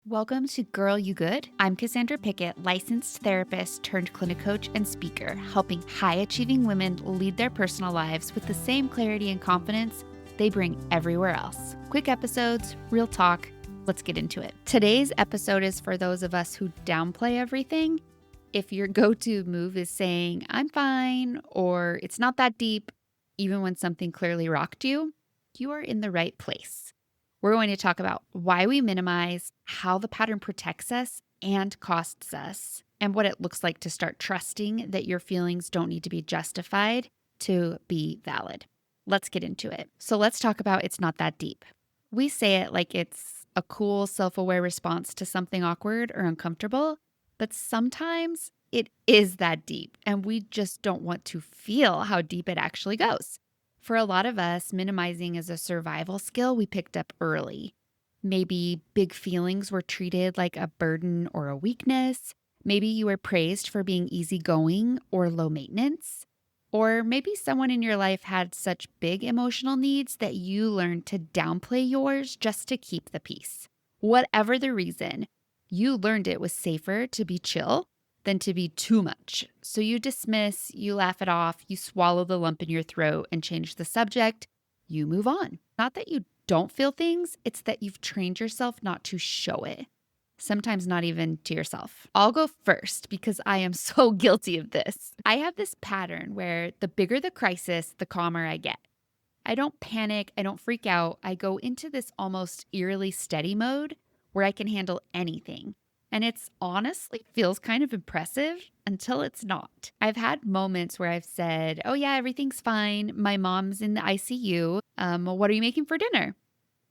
Welcome to Girl You Good. I'm Cassandra Pickett, licensed therapist turned clinic coach and speaker, helping high achieving women lead their personal lives with the same clarity and confidence they bring everywhere else. Quick episodes, real talk. Let's get into it. Today's episode is for those of us who downplay everything. If your go-to move is saying, I'm fine, or it's not that deep, even when something clearly rocked you, you are in the right place. We're going to talk about why we minimize, how the pattern protects us and costs us, and what it looks like to start trusting that your feelings don't need to be justified to be valid. Let's get into it. So let's talk about it's not that deep. We say it like it's a cool, self-aware response to something awkward or uncomfortable, but sometimes it is that deep, and we just don't want to feel how deep it actually goes. For a lot of us, minimizing is a survival skill we picked up early. Maybe big feelings were treated like a burden or a weakness. Maybe you were praised for being easygoing or low maintenance. Or maybe someone in your life had such big emotional needs that you learned to downplay yours just to keep the peace. Whatever the reason, you learned it was safer to be chill than to be too much. So you dismiss, you laugh it off, you swallow the lump in your throat and change the subject, you move on. Not that you don't feel things, it's that you've trained yourself not to show it. Sometimes not even to yourself. I'll go first because I am so guilty of this. I have this pattern where the bigger the crisis, the calmer I get. I don't panic, I don't freak out. I go into this almost eerily steady mode where I can handle anything. And it's honestly feels kind of impressive until it's not. I've had moments where I've said, oh yeah, everything's fine. My mom's in the ICU. What are you making for dinner?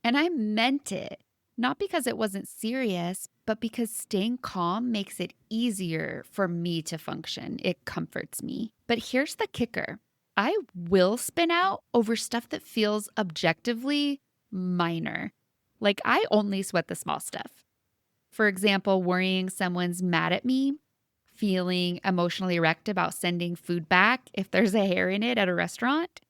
And I meant it, not because it wasn't serious, but because staying calm makes it easier for me to function. It comforts me. But here's the kicker. I will spin out over stuff that feels objectively minor. Like I only sweat the small stuff. For example, worrying someone's mad at me, feeling emotionally wrecked about sending food back if there's a hair in it at a restaurant,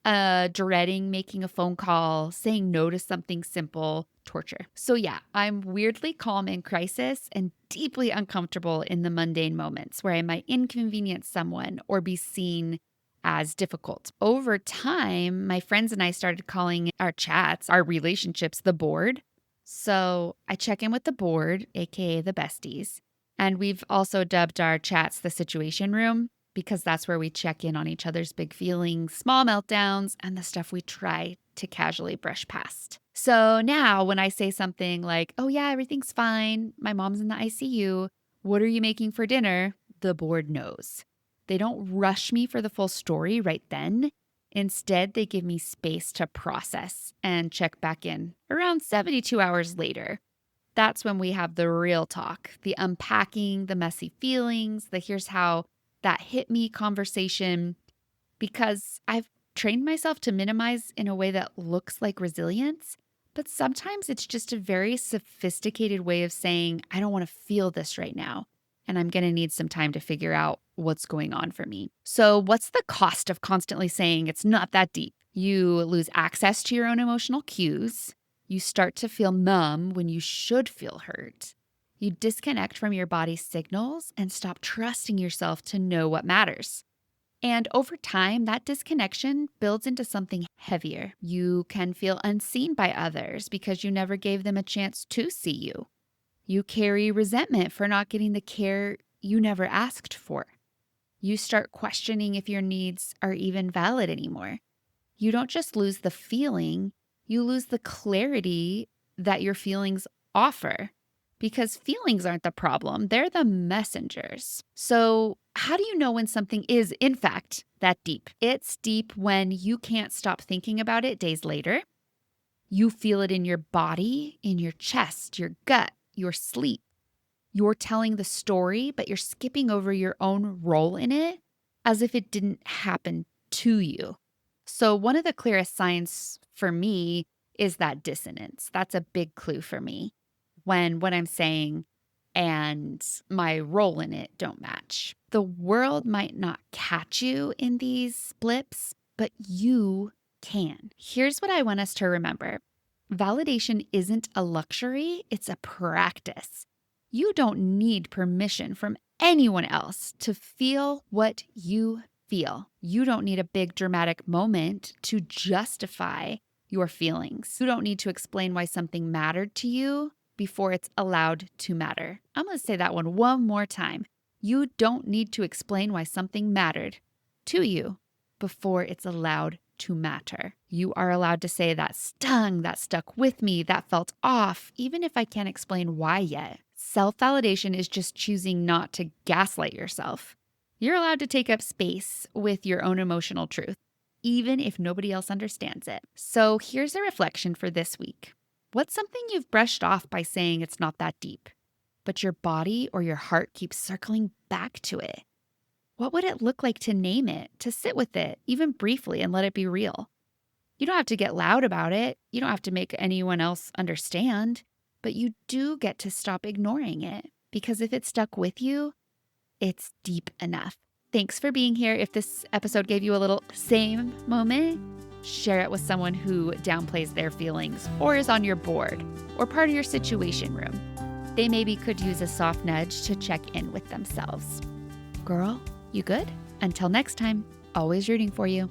dreading making a phone call, saying no to something simple, torture. So yeah, I'm weirdly calm in crisis and deeply uncomfortable in the mundane moments where I might inconvenience someone or be seen as difficult. Over time, my friends and I started calling our chats, our relationships, the board. So I check in with the board, aka the besties, and we've also dubbed our chats the situation room because that's where we check in on each other's big feelings, small meltdowns, and the stuff we try to casually brush past. So now when I say something like, oh yeah, everything's fine, my mom's in the ICU, what are you making for dinner? The board knows. They don't rush me for the full story right then. Instead, they give me space to process and check back in around 72 hours later. That's when we have the real talk, the unpacking, the messy feelings, the here's how that hit me conversation, because I've trained myself to minimize in a way that looks like resilience, but sometimes it's just a very sophisticated way of saying, I don't want to feel this right now, and I'm going to need some time to figure out what's going on for me. So what's the cost of constantly saying it's not that deep? You lose access to your own emotional cues. You start to feel numb when you should feel hurt. You disconnect from your body's signals and stop trusting yourself to know what matters. And over time, that disconnection builds into something heavier. You can feel unseen by others because you never gave them a chance to see you. You carry resentment for not getting the care you never asked for. You start questioning if your needs are even valid anymore. You don't just lose the feeling, you lose the clarity that your feelings offer. Because feelings aren't the problem, they're the messengers. So how do you know when something is, in fact, that deep? It's deep when you can't stop thinking about it days later. You feel it in your body, in your chest, your gut, your sleep. You're telling the story, but you're skipping over your own role in it as if it didn't happen to you. So one of the clearest signs for me is that dissonance. That's a big clue for me when what I'm saying and my role in it don't match. The world might not catch you in these blips, but you can. Here's what I want us to remember. Validation isn't a luxury, it's a practice. You don't need permission from anyone else to feel what you feel. You don't need a big dramatic moment to justify your feelings. You don't need to explain why something mattered to you before it's allowed to matter. I'm going to say that one more time. You don't need to explain why something mattered to you before it's allowed to matter. You are allowed to say that stung, that stuck with me, that felt off, even if I can't explain why yet. Self-validation is just choosing not to gaslight yourself. You're allowed to take up space with your own emotional truth, even if nobody else understands it. So here's a reflection for this week. What's something you've brushed off by saying it's not that deep, but your body or your heart keeps circling back to it? What would it look like to name it, to sit with it, even briefly, and let it be real? You don't have to get loud about it. You don't have to make anyone else understand, but you do get to stop ignoring it, because if it stuck with you, it's deep enough. Thanks for being here. If this episode gave you a little same moment, share it with someone who downplays their feelings or is on your board or part of your situation room. They maybe could use a soft nudge to check in with themselves. Girl, you good? Until next time, always rooting for you.